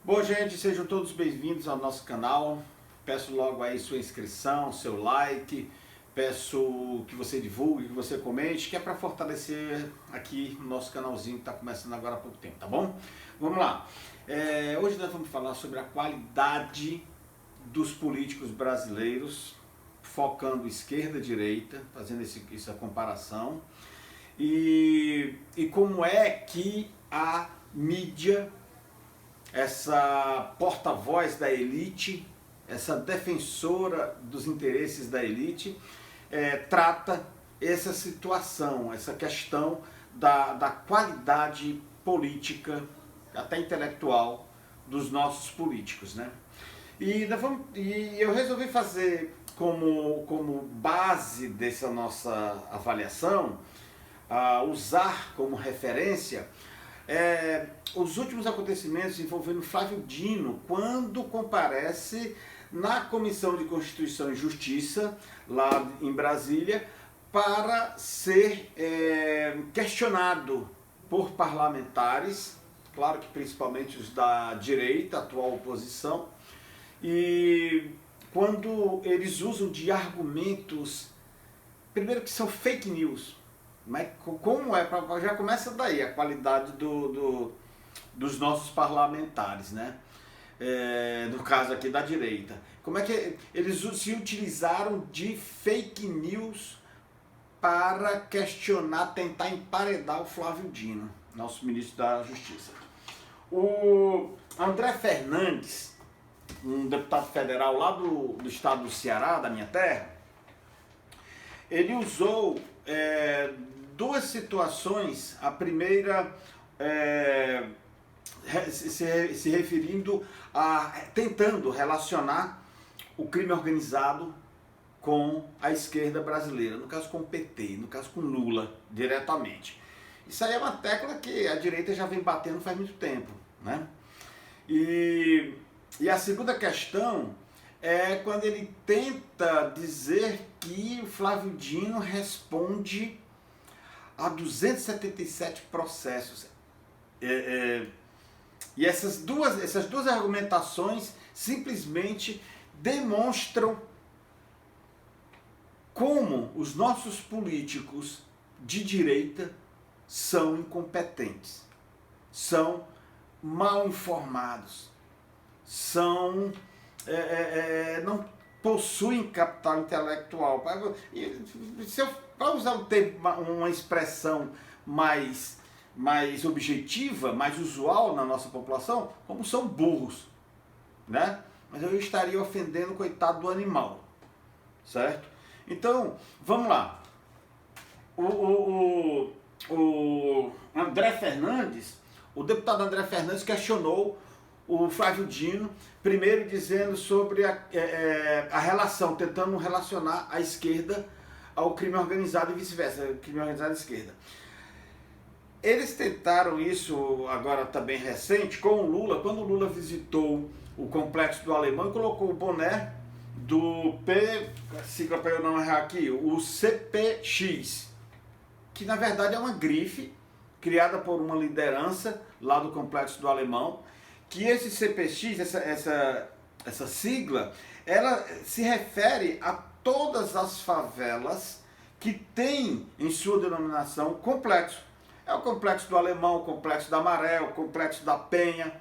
Bom, gente, sejam todos bem-vindos ao nosso canal. Peço logo aí sua inscrição, seu like, peço que você divulgue, que você comente, que é para fortalecer aqui o nosso canalzinho que está começando agora há pouco tempo, tá bom? Vamos lá. Hoje nós vamos falar sobre a qualidade dos políticos brasileiros, focando esquerda e direita, fazendo essa comparação, e como é que a mídia, essa porta-voz da elite, essa defensora dos interesses da elite, trata essa situação, essa questão da qualidade política, até intelectual, dos nossos políticos, né? E eu resolvi fazer como base dessa nossa avaliação, usar como referência os últimos acontecimentos envolvendo Flávio Dino, quando comparece na Comissão de Constituição e Justiça, lá em Brasília, para ser questionado por parlamentares, claro que principalmente os da direita, atual oposição, e quando eles usam de argumentos, primeiro que são fake news, mas como já começa daí a qualidade dos nossos parlamentares, né? No caso aqui da direita. Como é que eles se utilizaram de fake news para questionar, tentar emparedar o Flávio Dino, nosso ministro da Justiça. O André Fernandes, um deputado federal lá do estado do Ceará, da minha terra, ele usou duas situações. A primeira se referindo tentando relacionar o crime organizado com a esquerda brasileira, no caso com o PT, no caso com Lula diretamente. Isso aí é uma tecla que a direita já vem batendo faz muito tempo, né? E a segunda questão é quando ele tenta dizer que o Flávio Dino responde a 277 processos. E essas duas argumentações simplesmente demonstram como os nossos políticos de direita são incompetentes, são mal informados, não possuem capital intelectual. Para usar uma expressão mais objetiva, mais usual na nossa população, como são burros, né? Mas eu estaria ofendendo o coitado do animal, certo? Então, vamos lá. O André Fernandes, o deputado André Fernandes questionou o Flávio Dino, primeiro dizendo sobre a relação, tentando relacionar a esquerda ao crime organizado e vice-versa, crime organizado e esquerda. Eles tentaram isso agora também recente com o Lula, quando o Lula visitou o Complexo do Alemão e colocou o boné do sigla para eu não errar aqui, o CPX, que na verdade é uma grife criada por uma liderança lá do Complexo do Alemão, que esse CPX, essa sigla, ela se refere a todas as favelas que tem em sua denominação complexo. É o Complexo do Alemão, o Complexo da Maré, o Complexo da Penha.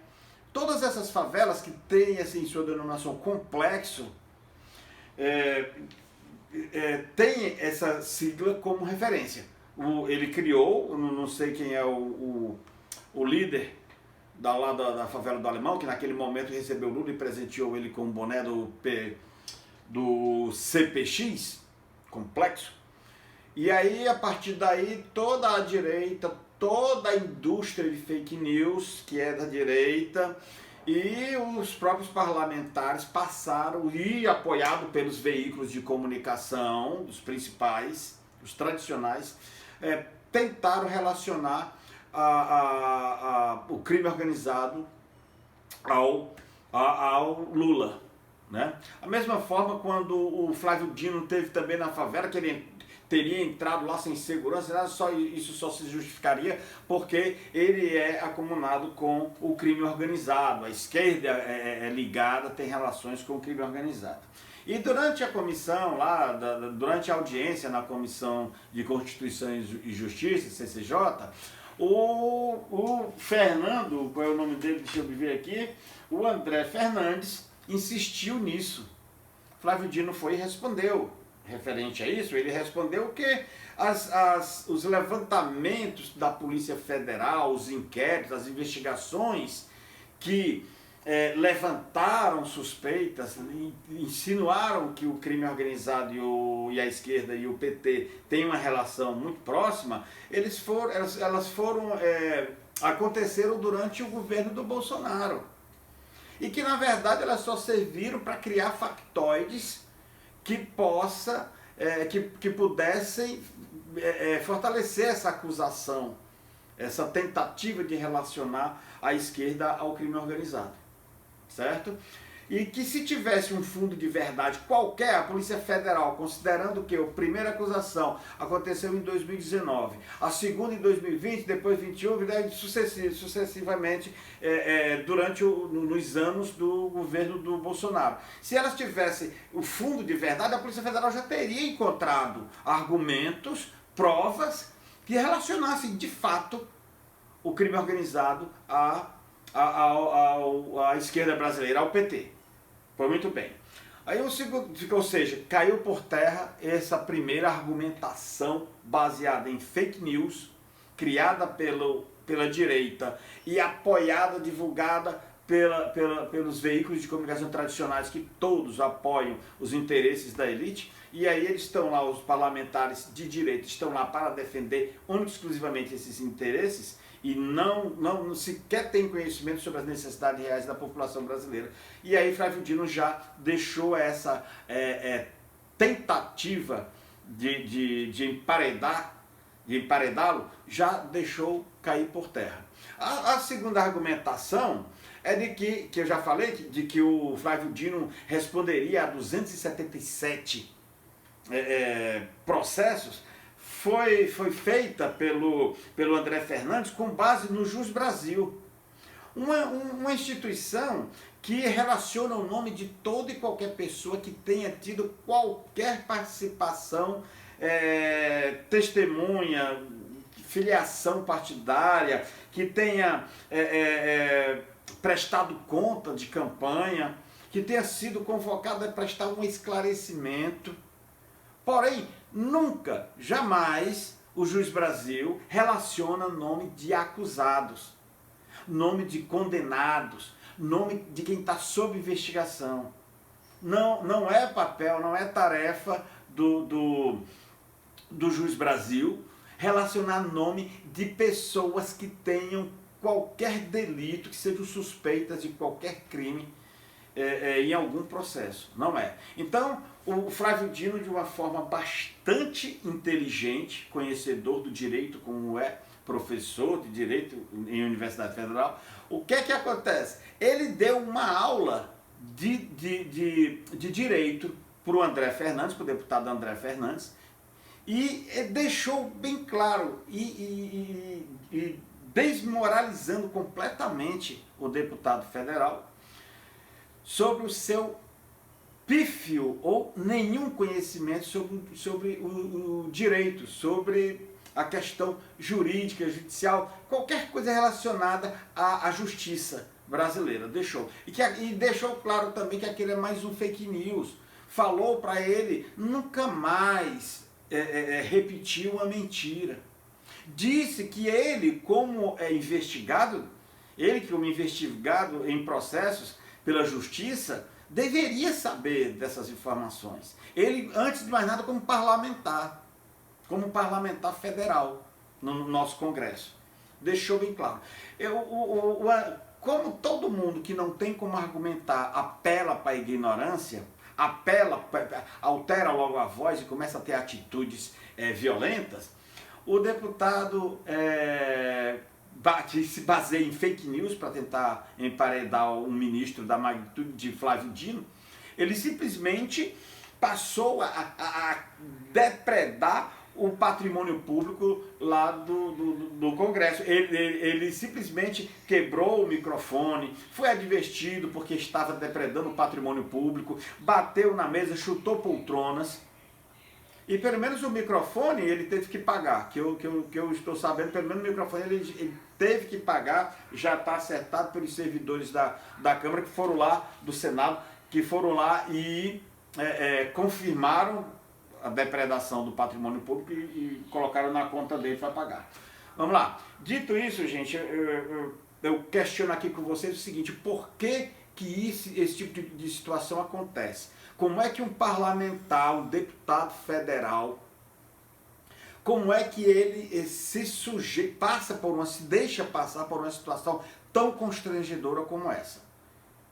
Todas essas favelas que têm em sua denominação complexo, tem essa sigla como referência. Ele criou, não sei quem é o líder da favela do Alemão, que naquele momento recebeu o Lula e presenteou ele com um boné do CPX, complexo. E aí, a partir daí, toda a direita, toda a indústria de fake news, que é da direita, e os próprios parlamentares passaram, e apoiado pelos veículos de comunicação, os principais, os tradicionais, tentaram relacionar o crime organizado ao Lula, né? A mesma forma quando o Flávio Dino teve também na favela, que ele teria entrado lá sem segurança, isso só se justificaria porque ele é acumulado com o crime organizado, a esquerda é ligada, tem relações com o crime organizado. E durante a comissão, durante a audiência na Comissão de Constituição e Justiça, CCJ, o Fernando, qual é o nome dele, deixa eu ver aqui, o André Fernandes insistiu nisso. Flávio Dino foi e respondeu. Referente a isso, ele respondeu que os levantamentos da Polícia Federal, os inquéritos, as investigações que levantaram suspeitas, insinuaram que o crime organizado e a esquerda e o PT têm uma relação muito próxima, aconteceram durante o governo do Bolsonaro. E que, na verdade, elas só serviram para criar factoides que pudessem fortalecer essa acusação, essa tentativa de relacionar a esquerda ao crime organizado, certo? E que se tivesse um fundo de verdade qualquer, a Polícia Federal, considerando que a primeira acusação aconteceu em 2019, a segunda em 2020, depois 2021, e sucessivamente nos anos do governo do Bolsonaro. Se elas tivessem o fundo de verdade, a Polícia Federal já teria encontrado argumentos, provas que relacionassem de fato o crime organizado à esquerda brasileira, ao PT. Foi muito bem. Aí o segundo, ou seja, caiu por terra essa primeira argumentação baseada em fake news, criada pela direita e apoiada, divulgada pelos veículos de comunicação tradicionais, que todos apoiam os interesses da elite. E aí eles estão lá, os parlamentares de direita estão lá para defender única e exclusivamente esses interesses, e não sequer tem conhecimento sobre as necessidades reais da população brasileira. E aí Flávio Dino já deixou essa tentativa de emparedá-lo, já deixou cair por terra. A segunda argumentação é de que eu já falei, de que o Flávio Dino responderia a 277 processos. Foi feita pelo André Fernandes com base no Jus Brasil, uma instituição que relaciona o nome de toda e qualquer pessoa que tenha tido qualquer participação, testemunha, filiação partidária, que tenha prestado conta de campanha, que tenha sido convocado a prestar um esclarecimento. Porém, nunca, jamais, o Jus Brasil relaciona nome de acusados, nome de condenados, nome de quem está sob investigação. Não é papel, não é tarefa do Jus Brasil relacionar nome de pessoas que tenham qualquer delito, que sejam suspeitas de qualquer crime em algum processo. Não é. Então, o Flávio Dino, de uma forma bastante inteligente, conhecedor do direito, como é professor de direito em Universidade Federal, o que é que acontece? Ele deu uma aula de direito para o André Fernandes, para o deputado André Fernandes, e deixou bem claro e desmoralizando completamente o deputado federal sobre o seu pífio ou nenhum conhecimento sobre o direito, sobre a questão jurídica, judicial, qualquer coisa relacionada à justiça brasileira. Deixou. E deixou claro também que aquele é mais um fake news. Falou para ele nunca mais repetir uma mentira. Disse que ele, como investigado em processos pela justiça, deveria saber dessas informações. Ele, antes de mais nada, como parlamentar federal no nosso Congresso. Deixou bem claro. Como todo mundo que não tem como argumentar apela para a ignorância, altera logo a voz e começa a ter atitudes violentas, o deputado se baseia em fake news para tentar emparedar um ministro da magnitude de Flávio Dino. Ele simplesmente passou a depredar o patrimônio público lá do Congresso. Ele simplesmente quebrou o microfone, foi advertido porque estava depredando o patrimônio público, bateu na mesa, chutou poltronas. E pelo menos o microfone ele teve que pagar, que eu estou sabendo, pelo menos o microfone ele teve que pagar, já está acertado pelos servidores da Câmara que foram lá, do Senado, que foram lá e confirmaram a depredação do patrimônio público e colocaram na conta dele para pagar. Vamos lá. Dito isso, gente, eu questiono aqui com vocês o seguinte: por que esse tipo de situação acontece? Como é que um parlamentar, um deputado federal, como é que ele se deixa passar por uma situação tão constrangedora como essa?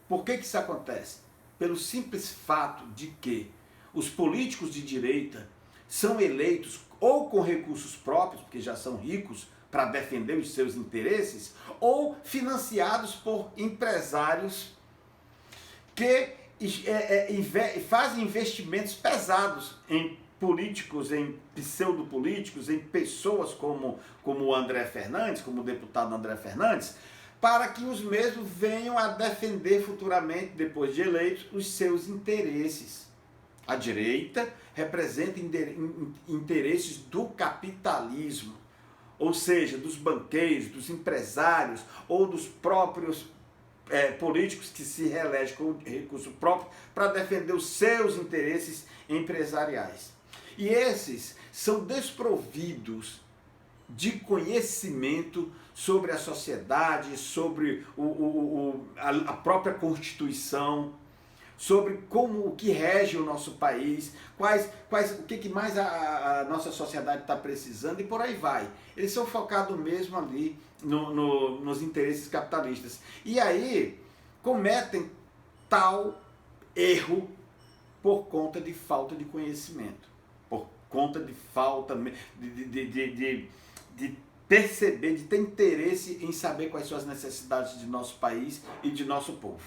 Por que isso acontece? Pelo simples fato de que os políticos de direita são eleitos ou com recursos próprios, porque já são ricos, para defender os seus interesses, ou financiados por empresários que fazem investimentos pesados em políticos, em pseudopolíticos, em pessoas como o André Fernandes, como o deputado André Fernandes, para que os mesmos venham a defender futuramente, depois de eleitos, os seus interesses. A direita representa interesses do capitalismo, ou seja, dos banqueiros, dos empresários ou dos próprios políticos que se reelegem com recurso próprio para defender os seus interesses empresariais. E esses são desprovidos de conhecimento sobre a sociedade, sobre a própria Constituição, sobre o que rege o nosso país, o que mais a nossa sociedade está precisando e por aí vai. Eles são focados mesmo ali nos interesses capitalistas. E aí cometem tal erro por conta de falta de conhecimento, por conta de falta de perceber, de ter interesse em saber quais são as necessidades de nosso país e de nosso povo,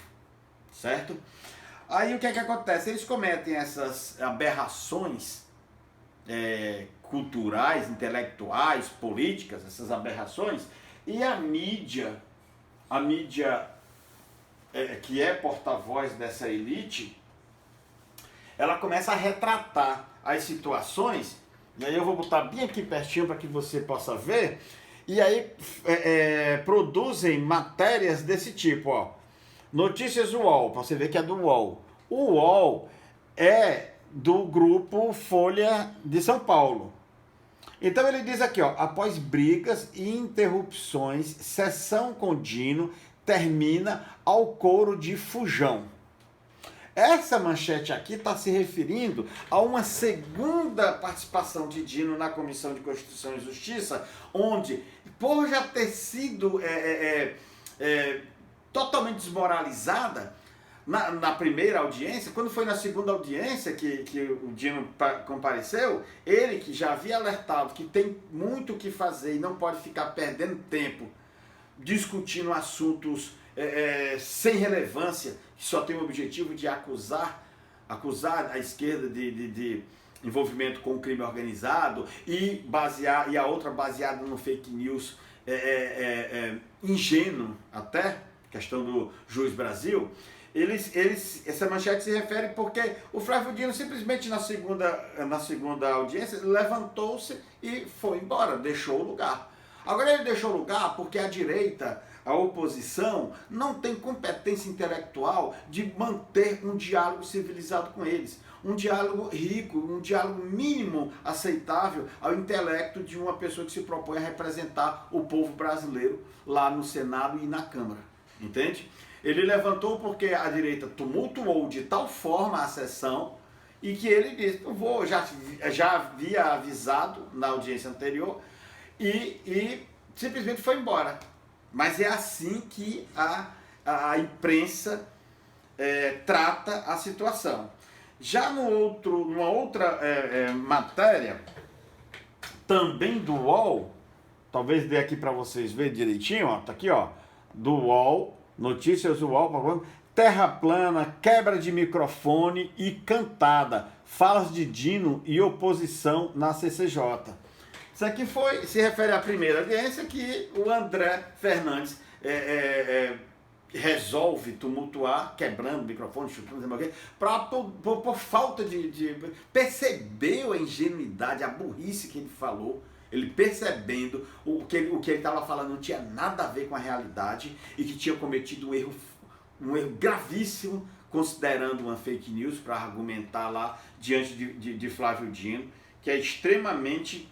certo? Aí o que é que acontece? Eles cometem essas aberrações culturais, intelectuais, políticas, essas aberrações, e a mídia que é porta-voz dessa elite, ela começa a retratar as situações, e aí eu vou botar bem aqui pertinho para que você possa ver, e aí produzem matérias desse tipo, ó. Notícias UOL, para você ver que é do UOL. O UOL é do grupo Folha de São Paulo. Então ele diz aqui, ó, após brigas e interrupções, sessão com Dino termina ao coro de Fujão. Essa manchete aqui está se referindo a uma segunda participação de Dino na Comissão de Constituição e Justiça, onde, por já ter sido totalmente desmoralizada na primeira audiência, quando foi na segunda audiência que o Dino compareceu, ele que já havia alertado que tem muito o que fazer e não pode ficar perdendo tempo discutindo assuntos sem relevância, que só tem o objetivo de acusar a esquerda de envolvimento com o crime organizado e a outra baseada no fake news ingênuo até, questão do Juiz Brasil. Essa manchete se refere porque o Flávio Dino simplesmente na segunda audiência levantou-se e foi embora, deixou o lugar. Agora ele deixou o lugar porque a direita, a oposição, não tem competência intelectual de manter um diálogo civilizado com eles. Um diálogo rico, um diálogo mínimo aceitável ao intelecto de uma pessoa que se propõe a representar o povo brasileiro lá no Senado e na Câmara. Entende? Ele levantou porque a direita tumultuou de tal forma a sessão e que ele disse, já havia avisado na audiência anterior e simplesmente foi embora. Mas é assim que a imprensa trata a situação. Já numa outra matéria, também do UOL, talvez dê aqui para vocês verem direitinho, ó, tá aqui, ó, do UOL, notícias do UOL, terra plana, quebra de microfone e cantada. Falas de Dino e oposição na CCJ. Isso aqui se refere à primeira audiência que o André Fernandes resolve tumultuar, quebrando o microfone, chutando, por falta de... Percebeu a ingenuidade, a burrice que ele falou, ele percebendo o que ele estava falando não tinha nada a ver com a realidade e que tinha cometido um erro gravíssimo, considerando uma fake news para argumentar lá diante de Flávio Dino, que é extremamente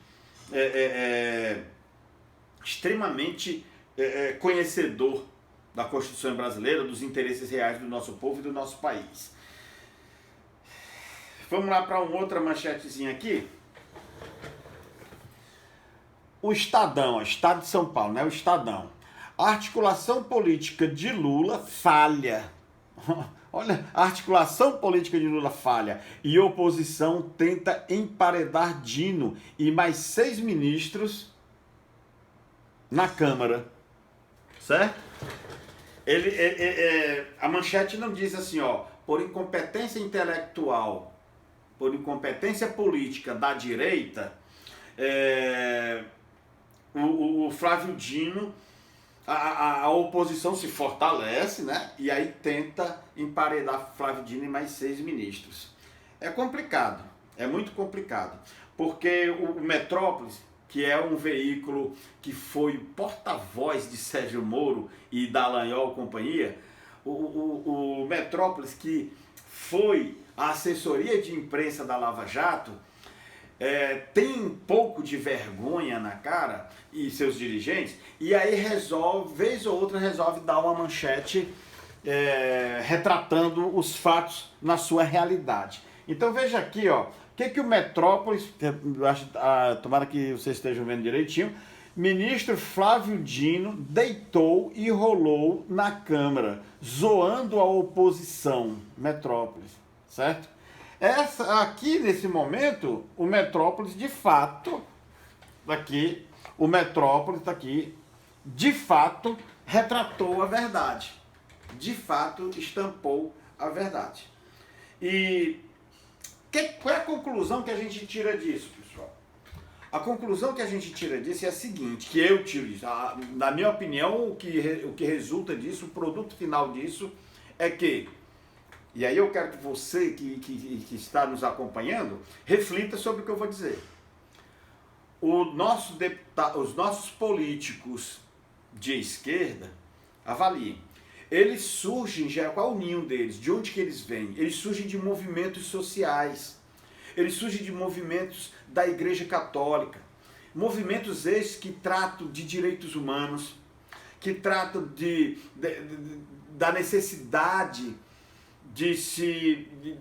conhecedor da Constituição brasileira, dos interesses reais do nosso povo e do nosso país. Vamos lá para uma outra manchetezinha aqui. O Estadão, Estado de São Paulo, né? O Estadão. A articulação política de Lula falha. Olha, a articulação política de Lula falha e oposição tenta emparedar Dino e mais 6 ministros na Câmara. Certo? A manchete não diz assim, ó, por incompetência intelectual, por incompetência política da direita, o Flávio Dino, a oposição se fortalece, né? E aí tenta emparedar Flávio Dino e mais 6 ministros. É complicado, é muito complicado, porque o Metrópolis, que é um veículo que foi porta-voz de Sérgio Moro e Dallagnol companhia, o Metrópolis, que foi a assessoria de imprensa da Lava Jato, tem um pouco de vergonha na cara, e seus dirigentes, e aí resolve, vez ou outra, resolve dar uma manchete retratando os fatos na sua realidade. Então veja aqui, ó, o que o Metrópolis, tomara que vocês estejam vendo direitinho, ministro Flávio Dino deitou e rolou na Câmara, zoando a oposição. Metrópolis, certo? Aqui, nesse momento, o Metrópolis, de fato, o Metrópolis aqui, de fato, retratou a verdade. De fato, estampou a verdade. E qual é a conclusão que a gente tira disso, pessoal? A conclusão que a gente tira disso é a seguinte, que eu tiro disso. Na minha opinião, o que resulta disso, o produto final disso, é que, e aí eu quero que você que está nos acompanhando, reflita sobre o que eu vou dizer. Os nossos políticos de esquerda, avaliem. Eles surgem, qual é o ninho deles? De onde que eles vêm? Eles surgem de movimentos sociais. Eles surgem de movimentos da Igreja Católica. Movimentos esses que tratam de direitos humanos, que tratam da necessidade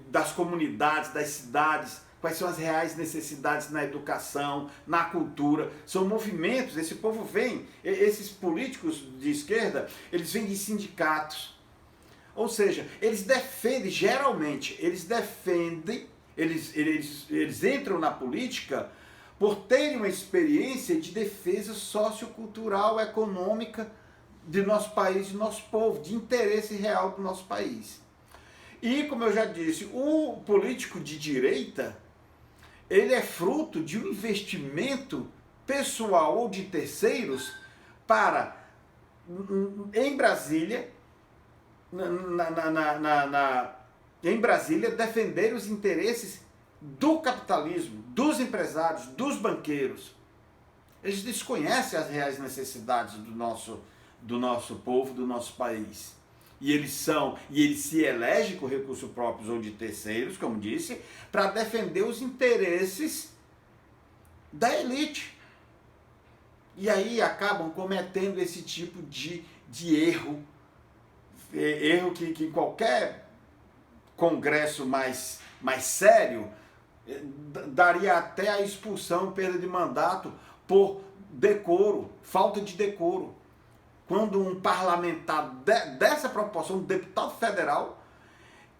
das comunidades, das cidades, quais são as reais necessidades na educação, na cultura. São movimentos, esse povo vem, esses políticos de esquerda, eles vêm de sindicatos. Ou seja, eles defendem, geralmente, eles entram na política por terem uma experiência de defesa sociocultural, econômica do nosso país, do nosso povo, de interesse real do nosso país. E, como eu já disse, o político de direita, ele é fruto de um investimento pessoal ou de terceiros para, em Brasília, em Brasília, defender os interesses do capitalismo, dos empresários, dos banqueiros. Eles desconhecem as reais necessidades do nosso povo, do nosso país. E eles se elegem com recursos próprios ou de terceiros, como disse, para defender os interesses da elite. E aí acabam cometendo esse tipo de erro. Erro que em qualquer congresso mais sério daria até a expulsão, perda de mandato por decoro, falta de decoro. Quando um parlamentar dessa proporção, um deputado federal,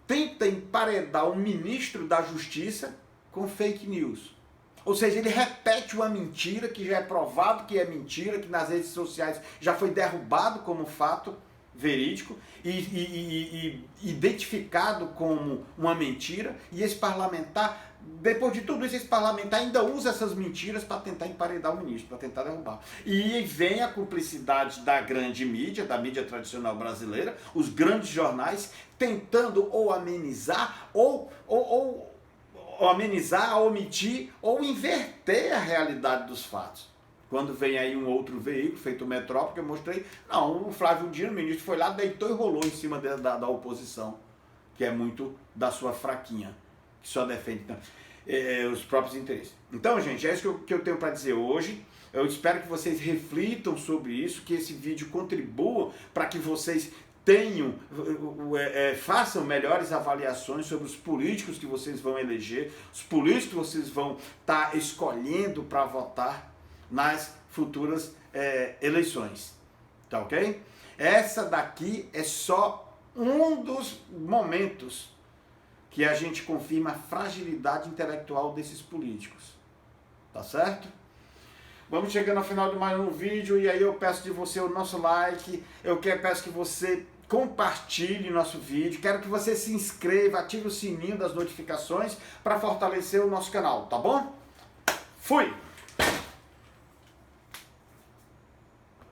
tenta emparedar um ministro da Justiça com fake news. Ou seja, ele repete uma mentira que já é provado que é mentira, que nas redes sociais já foi derrubado como fato verídico e identificado como uma mentira, e esse parlamentar, depois de tudo isso, esse parlamentar ainda usa essas mentiras para tentar emparedar o ministro, para tentar derrubar. E vem a cumplicidade da grande mídia, da mídia tradicional brasileira, os grandes jornais, tentando ou amenizar, ou omitir, ou inverter a realidade dos fatos. Quando vem aí um outro veículo, feito o Metrópole, que eu mostrei, não, o Flávio Dino, o ministro, foi lá, deitou e rolou em cima da oposição, que é muito da sua fraquinha, que só defende os próprios interesses. Então, gente, é isso que eu tenho para dizer hoje. Eu espero que vocês reflitam sobre isso, que esse vídeo contribua para que vocês façam melhores avaliações sobre os políticos que vocês vão eleger, os políticos que vocês vão estar escolhendo para votar nas futuras eleições. Tá ok? Essa daqui é só um dos momentos que a gente confirma a fragilidade intelectual desses políticos. Tá certo? Vamos chegando ao final de mais um vídeo, e aí eu peço de você o nosso like, peço que você compartilhe nosso vídeo, quero que você se inscreva, ative o sininho das notificações para fortalecer o nosso canal, tá bom? Fui!